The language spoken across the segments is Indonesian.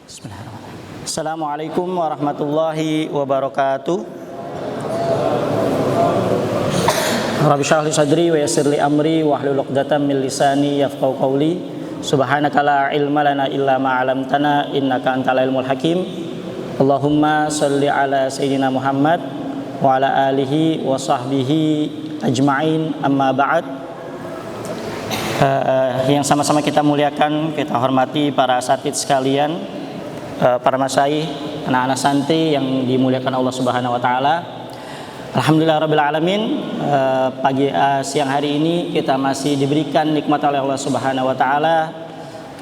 Bismillahirrahmanirrahim. Assalamualaikum warahmatullahi wabarakatuh. Rabbi shrah li sadri wa yassir li amri wahlul 'uqdatam min lisani yafqahu qawli. Subhanaka la ilma lana illa ma 'allamtana innaka antal alimul hakim. Allahumma shalli ala sayyidina Muhammad wa ala alihi wa sahbihi ajma'in, amma ba'd. Yang sama-sama kita muliakan, kita hormati para asatidz sekalian, para masyayikh, anak-anak santri yang dimuliakan Allah Subhanahu wa taala. Alhamdulillahirabbil alamin. Siang hari ini kita masih diberikan nikmat oleh Allah Subhanahu wa taala.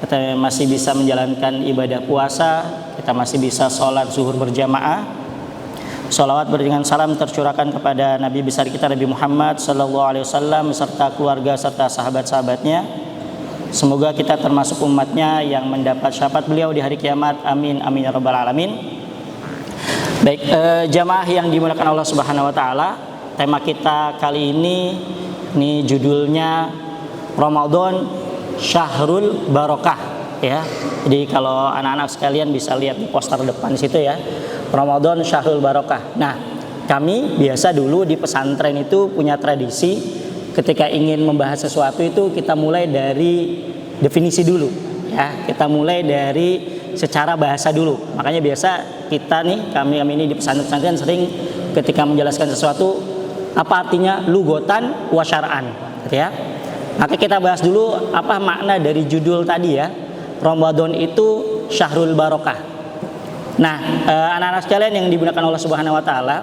Kita masih bisa menjalankan ibadah puasa, kita masih bisa sholat zuhur berjamaah. Sholawat beriringan salam tercurahkan kepada Nabi besar kita Nabi Muhammad sallallahu alaihi wasallam beserta keluarga serta sahabat-sahabatnya. Semoga kita termasuk umatnya yang mendapat syafaat beliau di hari kiamat. Amin amin ya rabbal alamin. Baik, jamaah yang dimuliakan Allah Subhanahu wa taala, tema kita kali ini judulnya Ramadan Syahrul Barokah ya. Jadi kalau anak-anak sekalian bisa lihat di poster depan situ ya. Ramadan Syahrul Barokah. Nah, kami biasa dulu di pesantren itu punya tradisi, ketika ingin membahas sesuatu itu kita mulai dari definisi dulu ya. Kita mulai dari secara bahasa dulu. Makanya biasa kita kami ini di pesantren sering ketika menjelaskan sesuatu apa artinya lugotan wa syar'an gitu ya. Maka kita bahas dulu apa makna dari judul tadi ya. Ramadan itu Syahrul Barokah. Nah, anak-anak sekalian yang dimuliakan Allah Subhanahu wa taala,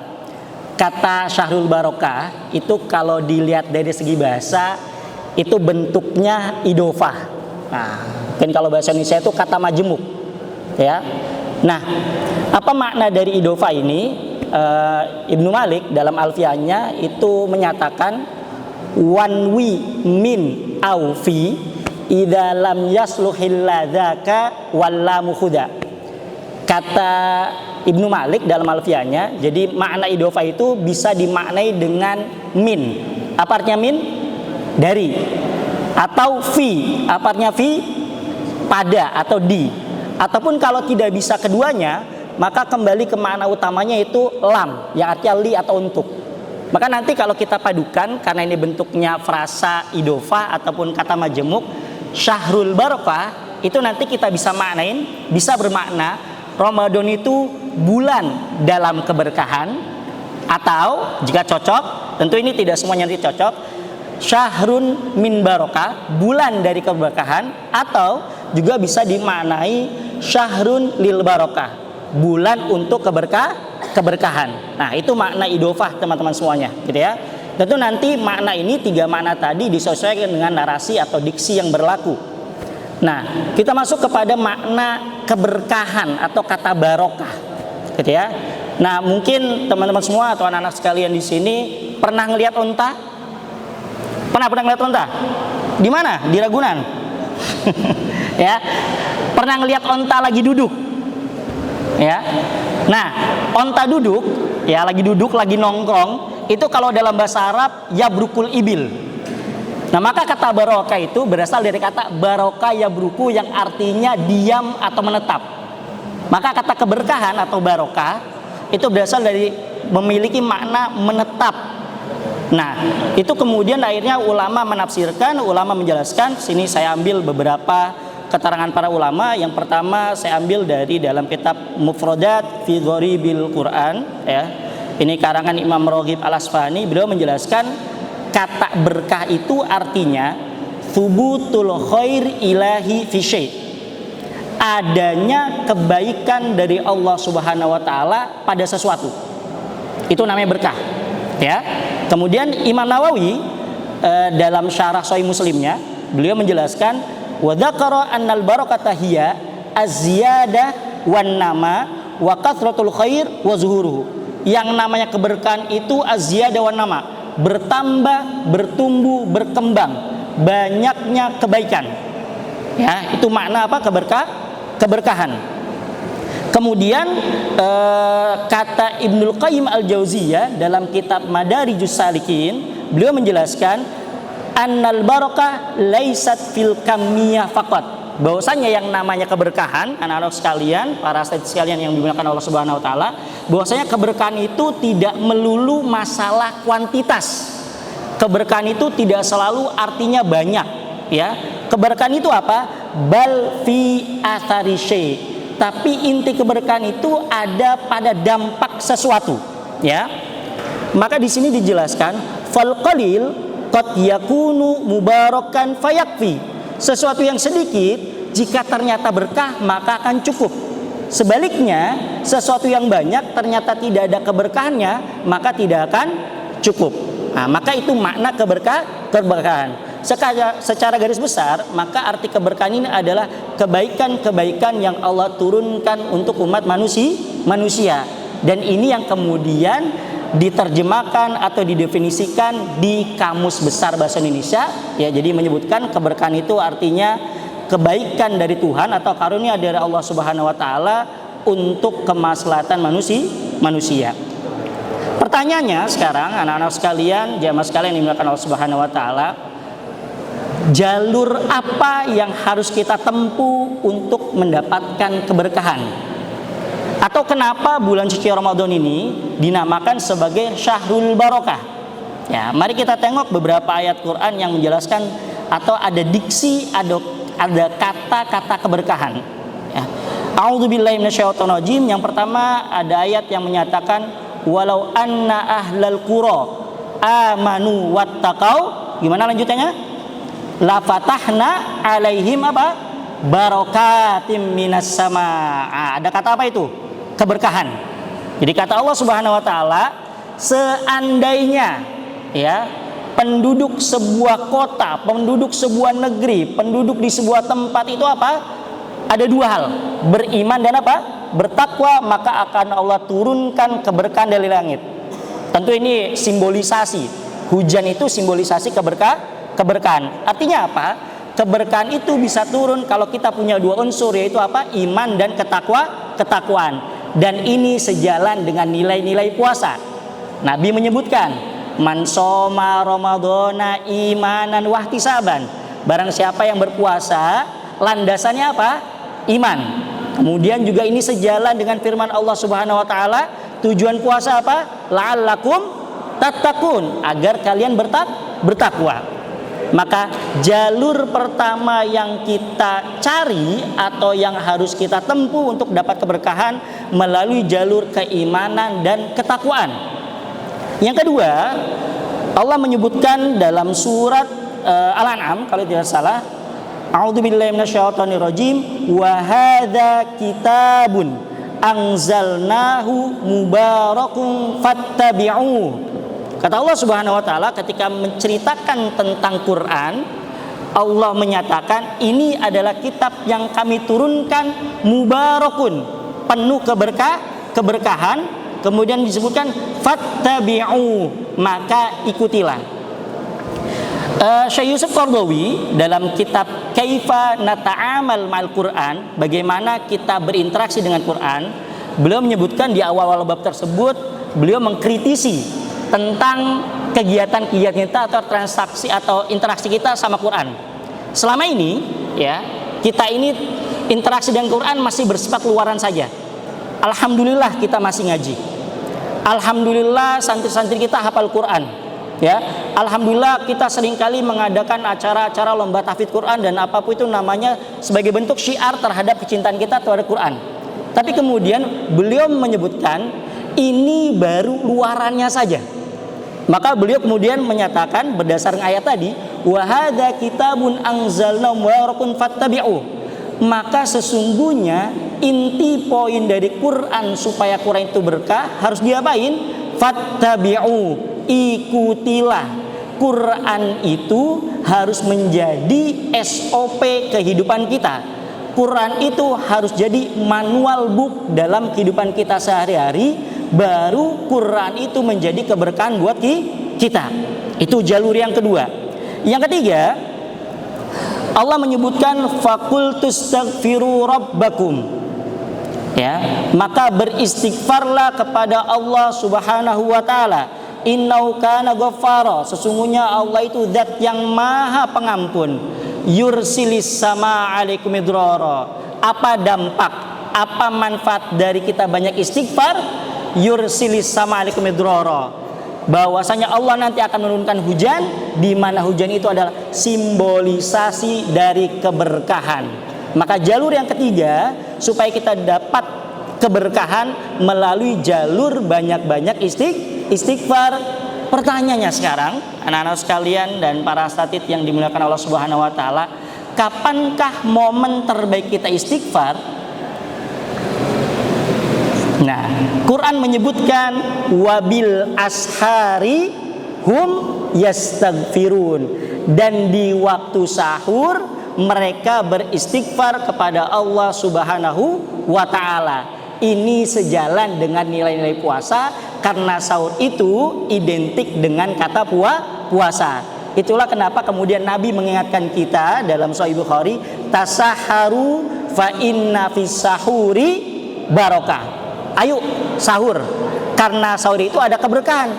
kata Syahrul Barokah itu kalau dilihat dari segi bahasa itu bentuknya idofah. Nah, mungkin kalau bahasa Indonesia itu kata majemuk, ya. Nah, apa makna dari idofah ini? Ibnu Malik dalam Alfiyahnya itu menyatakan wanwi min aufi idza lam yasluhil ladzaka wallamu khuda. Kata Ibnu Malik dalam Alfiyahnya, jadi makna idofah itu bisa dimaknai dengan min. Apa artinya min? Dari. Atau fi. Apa artinya fi? Pada atau di. Ataupun kalau tidak bisa keduanya, maka kembali ke makna utamanya itu lam, yang artinya li atau untuk. Maka nanti kalau kita padukan, karena ini bentuknya frasa idofah ataupun kata majemuk, Syahrul Barokah, itu nanti kita bisa maknain, bisa bermakna Ramadan itu bulan dalam keberkahan, atau jika cocok, tentu ini tidak semuanya nanti cocok, Syahrun min barokah, bulan dari keberkahan, atau juga bisa dimaknai Syahrun lil barokah, bulan untuk keberkahan. Nah, itu makna idofah teman-teman semuanya, gitu ya. Tentu nanti makna ini, tiga makna tadi disesuaikan dengan narasi atau diksi yang berlaku. Nah, kita masuk kepada makna keberkahan atau kata barokah, gitu ya. Nah, mungkin teman-teman semua atau anak-anak sekalian di sini pernah ngelihat unta? Pernah ngelihat unta? Di mana? Di Ragunan. Ya. Pernah ngelihat unta lagi duduk? Ya. Nah, unta duduk, ya lagi duduk, lagi nongkrong, itu kalau dalam bahasa Arab yabrukul ibil. Nah, maka kata barokah itu berasal dari kata barokah yabruku yang artinya diam atau menetap. Maka kata keberkahan atau barokah itu berasal dari memiliki makna menetap. Nah, itu kemudian akhirnya ulama menafsirkan, ulama menjelaskan. Sini saya ambil beberapa keterangan para ulama. Yang pertama saya ambil dari dalam kitab Mufradat fi Gharibil Quran ya. Ini karangan Imam Raghib Al-Asfahani. Beliau menjelaskan kata berkah itu artinya thubutul khair ilahi fi syai', adanya kebaikan dari Allah Subhanahu wa taala pada sesuatu. Itu namanya berkah, ya. Kemudian Imam Nawawi dalam syarah Sahih Muslimnya, beliau menjelaskan wa dzakara annal barakata hiya az-ziyadah wan nama wa kathratul khair wa zuhuruhu. Yang namanya keberkahan itu az-ziyadah wan nama, bertambah, bertumbuh, berkembang, banyaknya kebaikan. Ya, itu makna apa? Keberkahan. Kemudian kata Ibnul Qayyim Al-Jauziyah dalam kitab Madarijus Salikin, beliau menjelaskan annal barakah laisat fil kamiyah faqat, bahwasanya yang namanya keberkahan, anak-anak sekalian, para sahabat sekalian yang dimuliakan Allah Subhanahu wa taala, bahwasanya keberkahan itu tidak melulu masalah kuantitas. Keberkahan itu tidak selalu artinya banyak, ya. Keberkahan itu apa? Bal fi athari syai'. Tapi inti keberkahan itu ada pada dampak sesuatu, ya. Maka di sini dijelaskan fal qalil qad yakunu mubarakan fayakfi. Sesuatu yang sedikit jika ternyata berkah maka akan cukup. Sebaliknya, sesuatu yang banyak ternyata tidak ada keberkahannya maka tidak akan cukup. Nah, maka itu makna keberkahan. Secara garis besar, maka arti keberkahan ini adalah kebaikan-kebaikan yang Allah turunkan untuk umat manusia. Dan ini yang kemudian diterjemahkan atau didefinisikan di Kamus Besar Bahasa Indonesia, ya. Jadi menyebutkan keberkahan itu artinya kebaikan dari Tuhan atau karunia dari Allah Subhanahu wa taala untuk kemaslahatan manusia. Pertanyaannya sekarang, anak-anak sekalian, jamaah sekalian yang dimuliakan Allah Subhanahu wa taala, jalur apa yang harus kita tempuh untuk mendapatkan keberkahan? Atau kenapa bulan suci Ramadan ini dinamakan sebagai Syahrul Barokah? Ya, mari kita tengok beberapa ayat Quran yang menjelaskan atau ada diksi, ada kata-kata keberkahan. Ya. A'udzubillahi minasyaitonirrajim. Yang pertama ada ayat yang menyatakan walau anna ahlal qura amanu wattaqau. Gimana lanjutannya? La fatahna alaihim apa? Barakatim minas sama. Ada kata apa itu? Keberkahan. Jadi kata Allah Subhanahu wa taala, seandainya, ya, penduduk sebuah kota, penduduk sebuah negeri, penduduk di sebuah tempat itu apa? Ada dua hal, beriman dan apa? Bertakwa, maka akan Allah turunkan keberkahan dari langit. Tentu ini simbolisasi. Hujan itu simbolisasi keberkahan. Artinya apa? Keberkahan itu bisa turun kalau kita punya dua unsur, yaitu apa? Iman dan ketakwaan. Dan ini sejalan dengan nilai-nilai puasa. Nabi menyebutkan, man shoma ramadhana imanan wahtisaban. Barang siapa yang berpuasa, landasannya apa? Iman. Kemudian juga ini sejalan dengan firman Allah Subhanahu wa taala, tujuan puasa apa? La'allakum tattaqun, agar kalian bertakwa. Maka jalur pertama yang kita cari atau yang harus kita tempuh untuk dapat keberkahan melalui jalur keimanan dan ketakwaan. Yang kedua, Allah menyebutkan dalam surat Al-An'am kalau tidak salah, A'udzubillahi minasyaitonirrajim, wa hadza kitabun anzalnahu mubarakun fattabi'uhu. Kata Allah Subhanahu wa taala ketika menceritakan tentang Quran, Allah menyatakan ini adalah kitab yang kami turunkan mubarakun, penuh keberkahan, kemudian disebutkan fattabi'u, maka ikutilah. Syekh Yusuf Qaradawi dalam kitab Kaifa Nata'amal Ma'al Quran, bagaimana kita berinteraksi dengan Quran, beliau menyebutkan di awal-awal bab tersebut, beliau mengkritisi tentang kegiatan-kegiatan kita atau transaksi atau interaksi kita sama Quran. Selama ini, ya, kita ini interaksi dengan Quran masih bersifat luaran saja. Alhamdulillah kita masih ngaji. Alhamdulillah santri-santri kita hafal Quran. Ya, alhamdulillah kita seringkali mengadakan acara-acara lomba tahfidz Quran dan apapun itu namanya sebagai bentuk syiar terhadap kecintaan kita terhadap Quran. Tapi kemudian beliau menyebutkan ini baru luarannya saja. Maka beliau kemudian menyatakan berdasarkan ayat tadi, wa hadza kitabun anzalnahu mubarakun fattabi'u. Maka sesungguhnya inti poin dari Quran supaya Quran itu berkah harus diapain? Fattabi'u, ikutilah. Quran itu harus menjadi SOP kehidupan kita. Quran itu harus jadi manual book dalam kehidupan kita sehari-hari. Baru Quran itu menjadi keberkahan buat kita. Itu jalur yang kedua. Yang ketiga, Allah menyebutkan fakultustaghfiru rabbakum. Ya, maka beristighfarlah kepada Allah Subhanahu wa taala. Innahu kana ghaffara, sesungguhnya Allah itu zat yang maha pengampun. yursilis sama alaikum midrara. Apa dampak, apa manfaat dari kita banyak istighfar? Yursilis sama alaikum midrara. Bahwasanya Allah nanti akan menurunkan hujan, di mana hujan itu adalah simbolisasi dari keberkahan. Maka jalur yang ketiga supaya kita dapat keberkahan melalui jalur banyak-banyak istighfar. Pertanyaannya sekarang, anak-anak sekalian dan para asatidz yang dimuliakan Allah Subhanahu wa taala, kapankah momen terbaik kita istighfar? Nah, Quran menyebutkan wabil ashari hum yastaghfirun, dan di waktu sahur mereka beristighfar kepada Allah Subhanahu wa taala. Ini sejalan dengan nilai-nilai puasa, karena sahur itu identik dengan kata puasa. Itulah kenapa kemudian Nabi mengingatkan kita dalam Sahih Bukhari, tasaharu fa inna fis sahuri barokah. Ayo sahur, karena sahur itu ada keberkahan.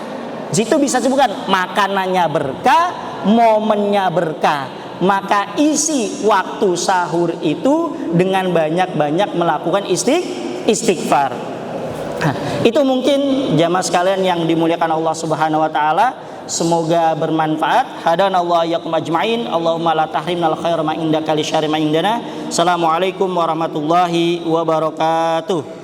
Situ bisa sebutkan makanannya berkah, momennya berkah. Maka isi waktu sahur itu dengan banyak-banyak melakukan istighfar. Nah, itu mungkin jamaah sekalian yang dimuliakan Allah Subhanahu wa taala. Semoga bermanfaat. Hadanallahu iyyakum ajmain. Allahumma la tahrimnal khaira ma indaka li syarri ma indana. Assalamualaikum warahmatullahi wabarakatuh.